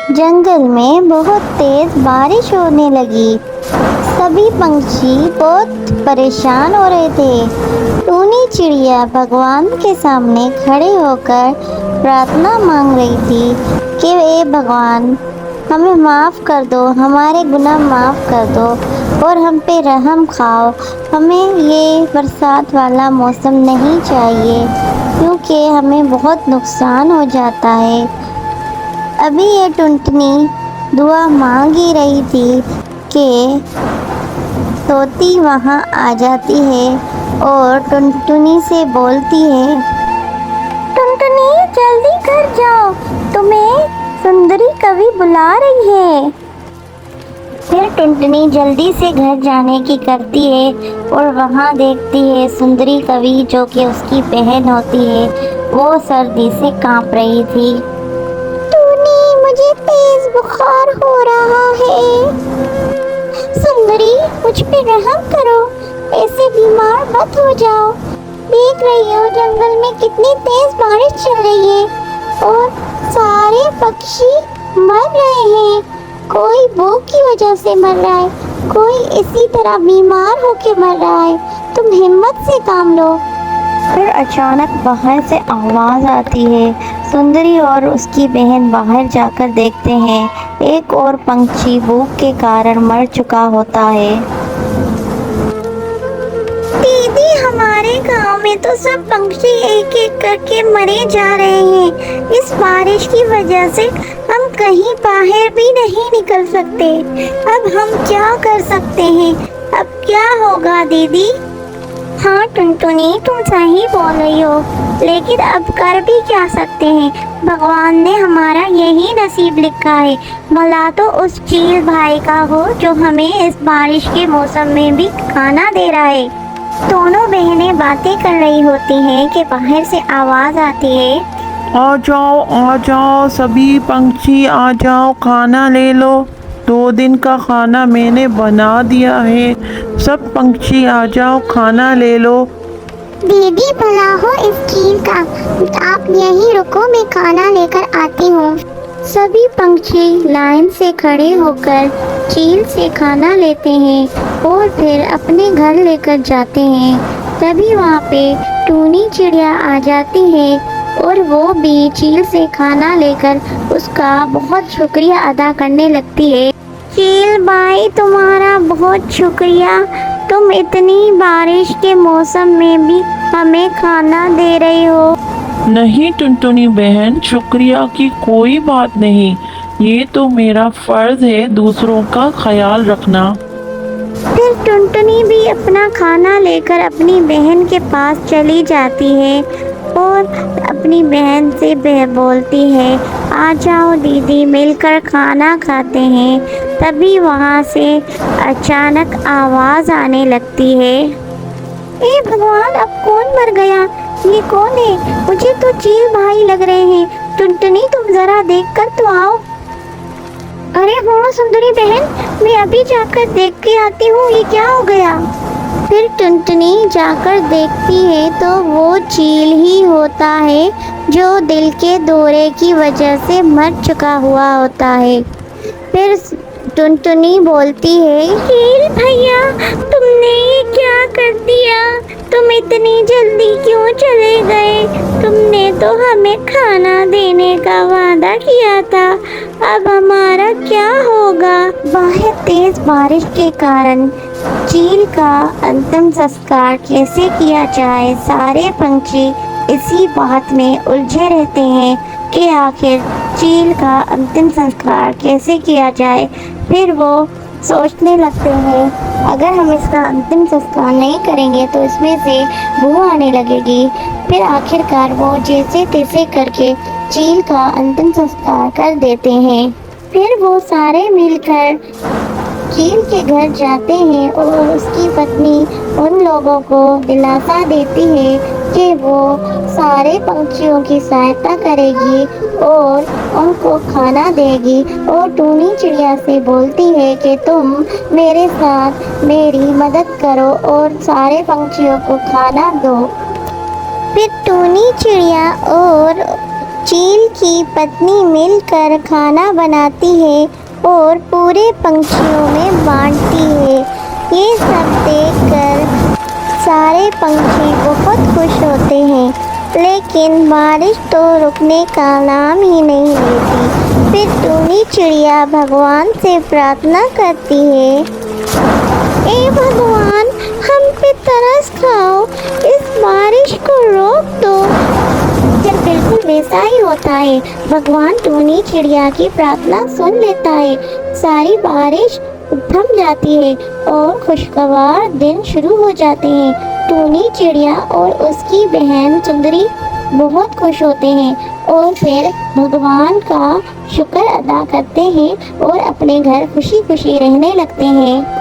जंगल में बहुत तेज बारिश होने लगी। सभी पंछी बहुत परेशान हो रहे थे। टूनी चिड़िया भगवान के सामने खड़े होकर प्रार्थना मांग रही थी कि हे भगवान, हमें माफ़ कर दो, हमारे गुनाह माफ़ कर दो और हम पे रहम खाओ। हमें ये बरसात वाला मौसम नहीं चाहिए क्योंकि हमें बहुत नुकसान हो जाता है। अभी ये टुनटुनी दुआ मांग ही रही थी कि तोती वहाँ आ जाती है और टुनटुनी से बोलती है, टुनटुनी जल्दी घर जाओ, तुम्हें सुंदरी कवि बुला रही है। फिर टुनटुनी जल्दी से घर जाने की करती है और वहाँ देखती है सुंदरी कवि, जो कि उसकी बहन होती है, वो सर्दी से कांप रही थी। टूनी, मुझे तेज बुखार हो रहा है। सुंदरी, मुझ पे रहम करो, ऐसे बीमार मत हो जाओ। देख रही हो जंगल में कितनी तेज बारिश चल रही है और सारे पक्षी मर रहे हैं। कोई भूख की वजह से मर रहा है, कोई इसी तरह बीमार होके मर रहा है। तुम हिम्मत से काम लो। फिर अचानक बाहर से आवाज आती है। सुंदरी और उसकी बहन बाहर जाकर देखते हैं एक और पंछी भूख के कारण मर चुका होता है। दीदी, हमारे गांव में तो सब पंछी एक एक करके मरे जा रहे हैं। इस बारिश की वजह से हम कहीं बाहर भी नहीं निकल सकते। अब हम क्या कर सकते हैं? अब क्या होगा दीदी? हाँ टुनटुनी, तुम सही बोल रही हो, लेकिन अब कर भी क्या सकते हैं? भगवान ने हमारा यही नसीब लिखा है। भला तो उस चील भाई का हो जो हमें इस बारिश के मौसम में भी खाना दे रहा है। दोनों बहनें बातें कर रही होती हैं कि बाहर से आवाज आती है, आ जाओ सभी पंछी, आ जाओ, खाना ले लो। 2 दिन का खाना मैंने बना दिया है। सब पंछी आ जाओ, खाना ले लो। दीदी भला हो इस चील का, आप यहीं रुको, मैं खाना लेकर आती हूँ। सभी पंछी लाइन से खड़े होकर चील से खाना लेते हैं और फिर अपने घर लेकर जाते हैं। तभी वहाँ पे टूनी चिड़िया आ जाती है और वो भी चील से खाना लेकर उसका बहुत शुक्रिया अदा करने लगती है। चील भाई, तुम्हारा बहुत शुक्रिया, तुम इतनी बारिश के मौसम में भी हमें खाना दे रही हो। नहीं टुनटुनी बहन, शुक्रिया की कोई बात नहीं। ये तो मेरा फर्ज है दूसरों का ख्याल रखना। फिर टुनटुनी भी अपना खाना लेकर अपनी बहन के पास चली जाती है और अपनी बहन से बोलती है, आ जाओ दीदी, मिलकर खाना खाते हैं। तभी वहाँ से अचानक आवाज़ आने लगती है, ए भगवान, अब कौन मर गया? ये कौन है? मुझे तो चील भाई लग रहे हैं। टुनटुनी, तुम जरा देख कर तो आओ। अरे हाँ सुंदरी बहन, मैं अभी जाकर देख के आती हूँ, ये क्या हो गया? फिर टुनटुनी जाकर देखती है तो वो चील ही होता है जो दिल के दौरे की वजह से मर चुका हुआ होता है। फिर टुनटुनी बोलती है, चील भैया, तुमने ये क्या कर दिया? तुम इतनी जल्दी क्यों चले गए? तुमने तो हमें खाना देने का वादा किया था, अब हमारा क्या होगा? बाहर तेज बारिश के कारण चील का अंतिम संस्कार कैसे किया जाए, सारे पंछी इसी बात में उलझे रहते हैं कि आखिर चील का अंतिम संस्कार कैसे किया जाए। फिर वो सोचने लगते हैं, अगर हम इसका अंतिम संस्कार नहीं करेंगे तो इसमें से बू आने लगेगी। फिर आखिरकार वो जैसे तैसे करके चील का अंतिम संस्कार कर देते हैं। फिर वो सारे मिलकर चील के घर जाते हैं और उसकी पत्नी उन लोगों को दिलासा देती है कि वो सारे पंछियों की सहायता करेगी और उनको खाना देगी और टूनी चिड़िया से बोलती है कि तुम मेरे साथ मेरी मदद करो और सारे पंछियों को खाना दो। फिर टूनी चिड़िया और चील की पत्नी मिलकर खाना बनाती है और पूरे पंछियों में बांटती है। ये सब देखकर सारे पंछी बहुत खुश होते हैं, लेकिन बारिश तो रुकने का नाम ही नहीं लेती। फिर टूनी चिड़िया भगवान से प्रार्थना करती है, ए भगवान, हम पे तरस खाओ, इस बारिश को रोक दो। फिर बिल्कुल वैसा ही होता है। भगवान टूनी चिड़िया की प्रार्थना सुन लेता है। सारी बारिश थम जाती है और खुशगवार दिन शुरू हो जाते हैं। टूनी चिड़िया और उसकी बहन सुंदरी बहुत खुश होते हैं और फिर भगवान का शुक्र अदा करते हैं और अपने घर खुशी खुशी रहने लगते हैं।